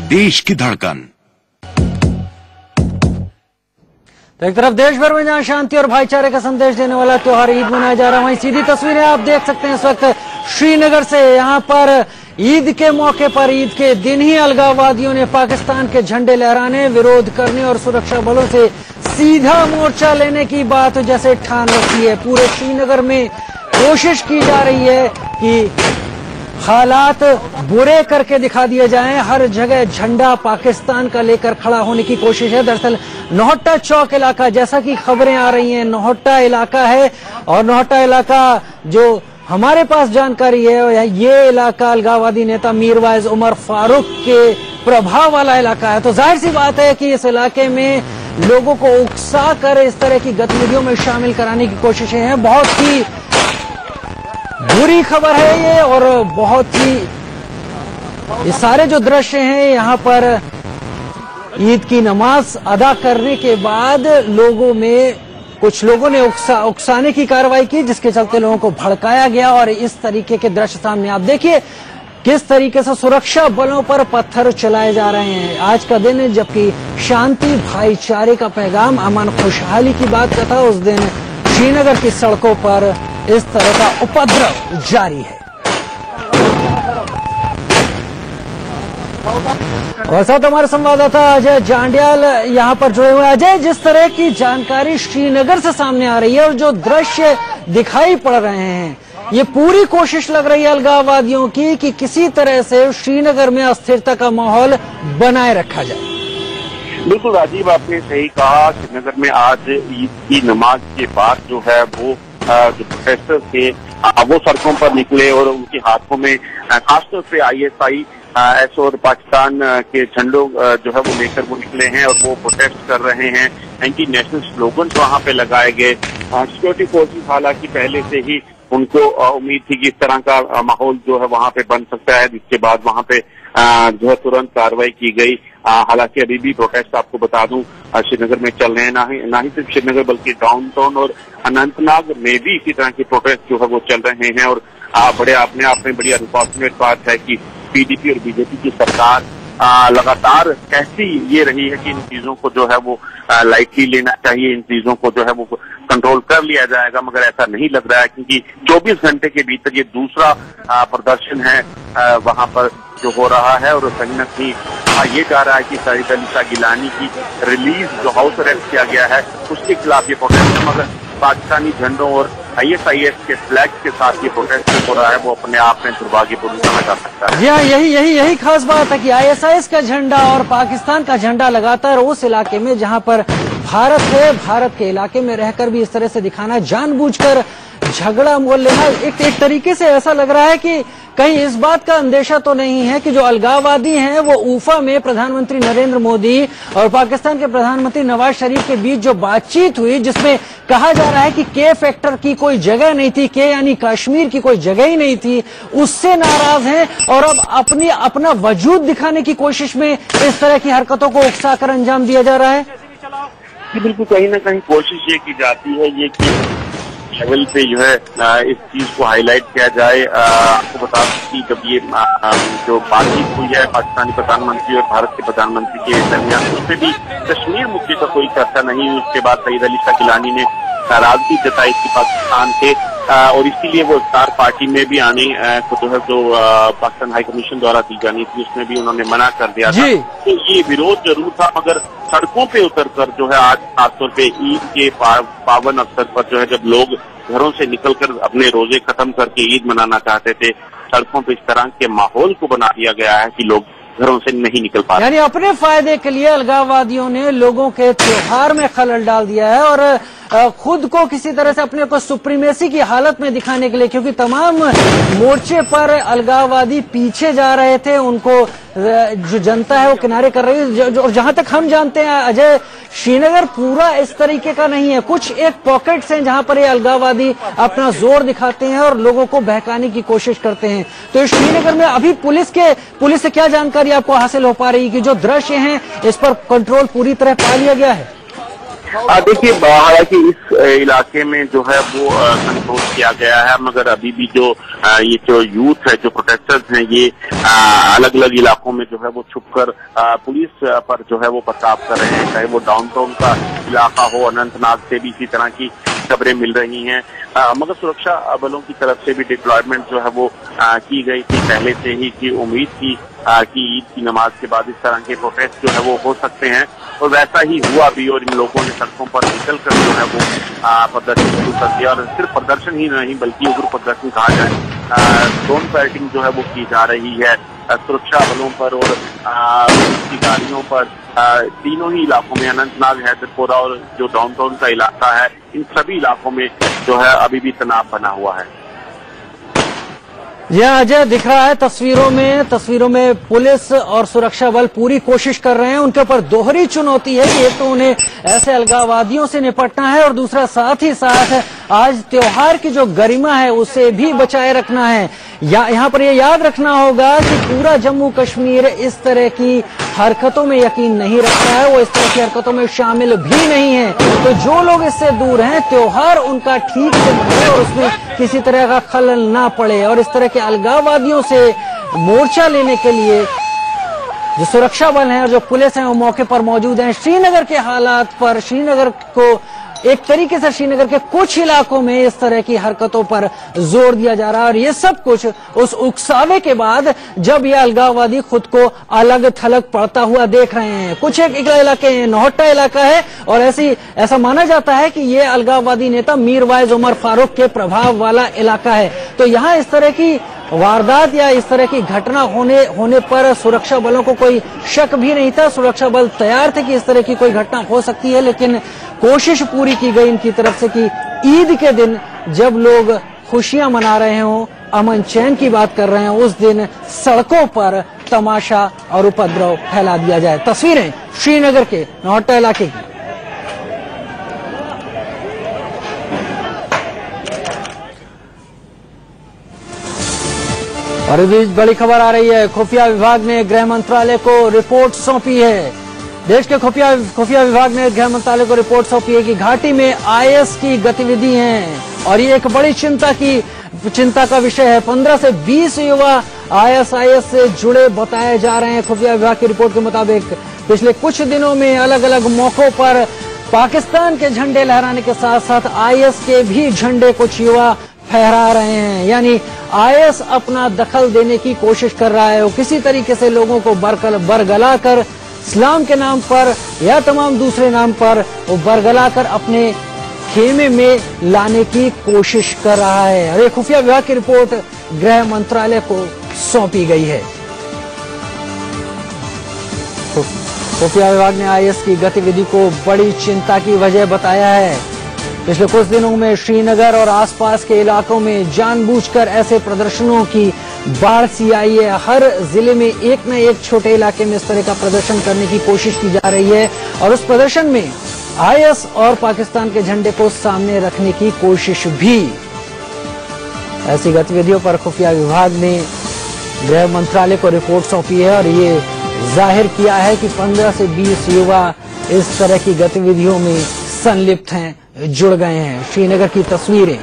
देश की धड़कन। तो एक तरफ देश भर में जहां शांति और भाईचारे का संदेश देने वाला त्योहार ईद मनाया जा रहा है, वहीं सीधी तस्वीरें आप देख सकते हैं इस वक्त श्रीनगर से। यहां पर ईद के मौके पर ईद के दिन ही अलगाववादियों ने पाकिस्तान के झंडे लहराने, विरोध करने और सुरक्षा बलों से सीधा मोर्चा लेने की बात जैसे ठान रखी है। पूरे श्रीनगर में कोशिश की जा रही है कि हालात बुरे करके दिखा दिए जाएं। हर जगह झंडा पाकिस्तान का लेकर खड़ा होने की कोशिश है। दरअसल नौहट्टा चौक इलाका, जैसा कि खबरें आ रही हैं, नौहट्टा इलाका है और नौहट्टा इलाका जो हमारे पास जानकारी है, ये इलाका अलगाववादी नेता मीरवाइज उमर फारूक के प्रभाव वाला इलाका है। तो जाहिर सी बात है कि इस इलाके में लोगों को उकसा कर इस तरह की गतिविधियों में शामिल कराने की कोशिशें हैं। बहुत ही बुरी खबर है ये, और बहुत ही ये सारे जो दृश्य हैं यहाँ पर ईद की नमाज अदा करने के बाद लोगों में कुछ लोगों ने उकसाने की कार्रवाई की, जिसके चलते लोगों को भड़काया गया और इस तरीके के दृश्य सामने आप देखिए किस तरीके से सुरक्षा बलों पर पत्थर चलाए जा रहे हैं। आज का दिन है जबकि शांति भाईचारे का पैगाम, अमन खुशहाली की बात का था, उस दिन श्रीनगर की सड़कों पर इस तरह का उपद्रव जारी है। और साथ हमारे संवाददाता अजय जांडियाल यहाँ पर जुड़े हुए। अजय, जिस तरह की जानकारी श्रीनगर से सामने आ रही है और जो दृश्य दिखाई पड़ रहे हैं, ये पूरी कोशिश लग रही है अलगाववादियों की कि किसी तरह से श्रीनगर में अस्थिरता का माहौल बनाए रखा जाए। बिल्कुल राजीव, आपने सही कहा। श्रीनगर में आज ईद की नमाज के बाद जो है वो जो प्रोटेस्टर्स थे वो सड़कों पर निकले और उनके हाथों में खासतौर से ISI और पाकिस्तान के झंडों जो है वो लेकर वो निकले हैं और वो प्रोटेस्ट कर रहे हैं। एंटी नेशनल स्लोगन वहां पे लगाए गए। सिक्योरिटी फोर्सेस हालांकि पहले से ही उनको उम्मीद थी कि इस तरह का माहौल जो है वहां पे बन सकता है, जिसके बाद वहां पे जो है तुरंत कार्रवाई की गई। हालांकि अभी भी प्रोटेस्ट आपको बता दूं श्रीनगर में चल रहे हैं, ना ही सिर्फ श्रीनगर बल्कि डाउनटाउन और अनंतनाग में भी इसी तरह के प्रोटेस्ट जो है वो चल रहे हैं। और बड़े अपने आप में बड़ी अनफॉर्चुनेट बात है कि PDP और BJP की सरकार लगातार कहती ये रही है कि इन चीजों को जो है वो लाइटली लेना चाहिए, इन चीजों को जो है वो कंट्रोल कर लिया जाएगा, मगर ऐसा नहीं लग रहा है क्योंकि 24 घंटे के भीतर ये दूसरा प्रदर्शन है वहां पर जो हो रहा है। और कहीं न कहीं ये जा रहा है कि सईद अली शाह गिलानी की रिलीज जो हाउस अरेस्ट किया गया है उसके खिलाफ ये प्रोटेस्ट है, मगर पाकिस्तानी झंडों और ISIS के फ्लैग के साथ ये प्रोटेस्ट हो रहा है वो अपने आप में दुर्भाग्यपूर्ण कहा जा सकता है। जी हाँ, यही खास बात है कि ISIS का झंडा और पाकिस्तान का झंडा लगातार उस इलाके में जहां पर भारत है, भारत के इलाके में रहकर भी इस तरह से दिखाना, जानबूझकर झगड़ा मोल लेना, एक तरीके से ऐसा लग रहा है कि कहीं इस बात का अंदेशा तो नहीं है कि जो अलगाववादी हैं वो ऊफा में प्रधानमंत्री नरेंद्र मोदी और पाकिस्तान के प्रधानमंत्री नवाज शरीफ के बीच जो बातचीत हुई, जिसमें कहा जा रहा है कि के फैक्टर की कोई जगह नहीं थी, के यानी कश्मीर की कोई जगह ही नहीं थी, उससे नाराज हैं और अब अपना वजूद दिखाने की कोशिश में इस तरह की हरकतों को उकसाकर अंजाम दिया जा रहा है। बिल्कुल, कहीं ना कहीं कोशिश ये की जाती है ये कि लेवल पे जो है इस चीज को हाईलाइट किया जाए। आपको बता दें कि जब ये जो बातचीत हुई है पाकिस्तानी प्रधानमंत्री और भारत के प्रधानमंत्री के दरमियान, उसमें भी कश्मीर मुद्दे का कोई चर्चा नहीं हुई। उसके बाद सईद अली शाह गिलानी ने नाराजगी जताई थी पाकिस्तान से और इसीलिए वो इफ्तार पार्टी में भी आने को जो है जो पाकिस्तान हाई कमीशन द्वारा दी जानी थी उसमें भी उन्होंने मना कर दिया था। तो ये विरोध जरूर था, मगर सड़कों पे उतरकर जो है आज खासतौर पे ईद के पावन अवसर पर जो है जब लोग घरों से निकलकर अपने रोजे खत्म करके ईद मनाना चाहते थे, सड़कों पे इस तरह के माहौल को बना दिया गया है कि लोग घरों से नहीं निकल पा रहे। यानी अपने फायदे के लिए अलगाववादियों ने लोगों के त्योहार में खलल डाल दिया है और खुद को किसी तरह से अपने को सुप्रीमेसी की हालत में दिखाने के लिए, क्योंकि तमाम मोर्चे पर अलगाववादी पीछे जा रहे थे, उनको जो जनता है वो किनारे कर रही है। और जहां तक हम जानते हैं अजय, श्रीनगर पूरा इस तरीके का नहीं है, कुछ एक पॉकेट्स हैं जहां पर ये अलगाववादी अपना जोर दिखाते हैं और लोगों को बहकाने की कोशिश करते हैं। तो श्रीनगर में अभी पुलिस से क्या जानकारी आपको हासिल हो पा रही है कि जो दृश्य हैं इस पर कंट्रोल पूरी तरह पा लिया गया है? देखिए, हालांकि इस इलाके में जो है वो कंट्रोल किया गया है, मगर अभी भी ये जो यूथ है, जो प्रोटेस्टर्स हैं, ये अलग अलग इलाकों में जो है वो छुपकर पुलिस पर जो है वो पथराव कर रहे हैं। चाहे वो डाउनटाउन का इलाका हो, अनंतनाग से भी इसी तरह की खबरें मिल रही हैं। मगर सुरक्षा बलों की तरफ से भी डिप्लॉयमेंट जो है वो की गई थी पहले से ही, की उम्मीद थी कि ईद की नमाज के बाद इस तरह के प्रोटेस्ट जो है वो हो सकते हैं, और वैसा ही हुआ भी। और इन लोगों ने सड़कों पर निकलकर जो है वो प्रदर्शन शुरू कर दिया, और सिर्फ प्रदर्शन ही नहीं बल्कि उग्र प्रदर्शन कहा जाए, ड्रोन फाइटिंग जो है वो की जा रही है सुरक्षा बलों पर और की गाड़ियों पर। तीनों ही इलाकों में, अनंतनाग, हैदरपुरा और जो डाउनटाउन का इलाका है, इन सभी इलाकों में जो है अभी भी तनाव बना हुआ है। यह अजय दिख रहा है तस्वीरों में पुलिस और सुरक्षा बल पूरी कोशिश कर रहे हैं। उनके ऊपर दोहरी चुनौती है कि एक तो उन्हें ऐसे अलगाववादियों से निपटना है, और दूसरा साथ ही साथ आज त्योहार की जो गरिमा है उसे भी बचाए रखना है। यहाँ पर यह याद रखना होगा कि पूरा जम्मू कश्मीर इस तरह की हरकतों में यकीन नहीं रखता है, वो इस तरह की हरकतों में शामिल भी नहीं है। तो जो लोग इससे दूर हैं, त्योहार उनका ठीक से मनाए और उसमें किसी तरह का खलल ना पड़े। और इस तरह के अलगाववादियों से मोर्चा लेने के लिए जो सुरक्षा बल हैं और जो पुलिस है वो मौके पर मौजूद हैं। श्रीनगर के हालात पर, श्रीनगर को एक तरीके से श्रीनगर के कुछ इलाकों में इस तरह की हरकतों पर जोर दिया जा रहा है, और ये सब कुछ उस उकसावे के बाद जब ये अलगाववादी खुद को अलग थलग पड़ता हुआ देख रहे हैं। कुछ एक इलाके हैं, नौहट्टा इलाका है, और ऐसा माना जाता है कि ये अलगाववादी नेता मीरवाइज उमर फारूक के प्रभाव वाला इलाका है। तो यहाँ इस तरह की वारदात या इस तरह की घटना होने पर सुरक्षा बलों को कोई शक भी नहीं था। सुरक्षा बल तैयार थे कि इस तरह की कोई घटना हो सकती है, लेकिन कोशिश पूरी की गई इनकी तरफ से कि ईद के दिन जब लोग खुशियां मना रहे हों, अमन चैन की बात कर रहे हैं, उस दिन सड़कों पर तमाशा और उपद्रव फैला दिया जाए। तस्वीरें श्रीनगर के नौहट्टा इलाके की। और इस बीच बड़ी खबर आ रही है, खुफिया विभाग ने गृह मंत्रालय को रिपोर्ट सौंपी है। देश के खुफिया विभाग ने गृह मंत्रालय को रिपोर्ट सौंपी है कि घाटी में आईएस की गतिविधि हैं, और ये एक बड़ी चिंता का विषय है। 15 से 20 युवा आईएस से जुड़े बताए जा रहे हैं। खुफिया विभाग की रिपोर्ट के मुताबिक पिछले कुछ दिनों में अलग अलग मौकों पर पाकिस्तान के झंडे लहराने के साथ साथ आईएस के भी झंडे कुछ युवा फहरा रहे हैं। यानी आईएस अपना दखल देने की कोशिश कर रहा है। वो किसी तरीके से लोगों को बरगला कर इस्लाम के नाम पर या तमाम दूसरे नाम पर वो बरगला कर अपने खेमे में लाने की कोशिश कर रहा है। और ये खुफिया विभाग की रिपोर्ट गृह मंत्रालय को सौंपी गई है। खुफिया विभाग ने आईएस की गतिविधि को बड़ी चिंता की वजह बताया है। पिछले कुछ दिनों में श्रीनगर और आसपास के इलाकों में जानबूझकर ऐसे प्रदर्शनों की बाढ़ सी आई है। हर जिले में एक न एक छोटे इलाके में इस तरह का प्रदर्शन करने की कोशिश की जा रही है, और उस प्रदर्शन में आईएस और पाकिस्तान के झंडे को सामने रखने की कोशिश भी। ऐसी गतिविधियों पर खुफिया विभाग ने गृह मंत्रालय को रिपोर्ट सौंपी है, और ये जाहिर किया है कि 15 से 20 युवा इस तरह की गतिविधियों में संलिप्त हैं, जुड़ गए हैं। श्रीनगर की तस्वीरें,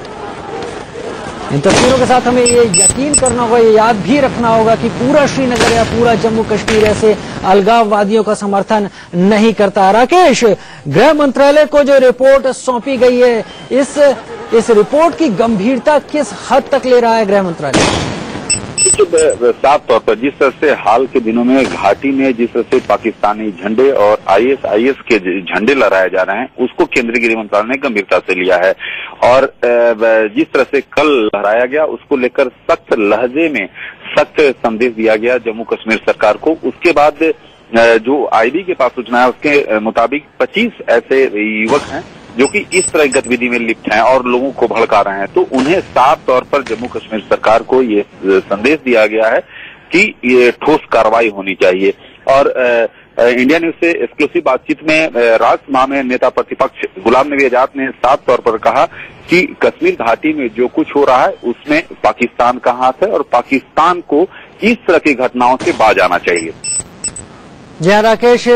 इन तस्वीरों के साथ हमें ये यकीन करना होगा, ये याद भी रखना होगा कि पूरा श्रीनगर या पूरा जम्मू कश्मीर ऐसे अलगाववादियों का समर्थन नहीं करता। राकेश, गृह मंत्रालय को जो रिपोर्ट सौंपी गई है, इस रिपोर्ट की गंभीरता किस हद तक ले रहा है गृह मंत्रालय? साफ तौर पर जिस तरह से हाल के दिनों में घाटी में जिस तरह से पाकिस्तानी झंडे और आईएस के झंडे लहराए जा रहे हैं, उसको केंद्रीय गृह मंत्रालय ने गंभीरता से लिया है। और जिस तरह से कल लहराया गया, उसको लेकर सख्त लहजे में सख्त संदेश दिया गया जम्मू कश्मीर सरकार को। उसके बाद जो आईबी के पास सूचना है, उसके मुताबिक 25 ऐसे युवक हैं जो कि इस तरह की गतिविधि में लिप्त हैं और लोगों को भड़का रहे हैं। तो उन्हें साफ तौर पर जम्मू कश्मीर सरकार को ये संदेश दिया गया है कि ये ठोस कार्रवाई होनी चाहिए। और इंडिया न्यूज से एक्सक्लूसिव बातचीत में राजसभा में नेता प्रतिपक्ष गुलाम नबी आजाद ने साफ तौर पर कहा कि कश्मीर घाटी में जो कुछ हो रहा है उसमें पाकिस्तान का हाथ है और पाकिस्तान को इस तरह की घटनाओं से बाज आना चाहिए। जय राकेश,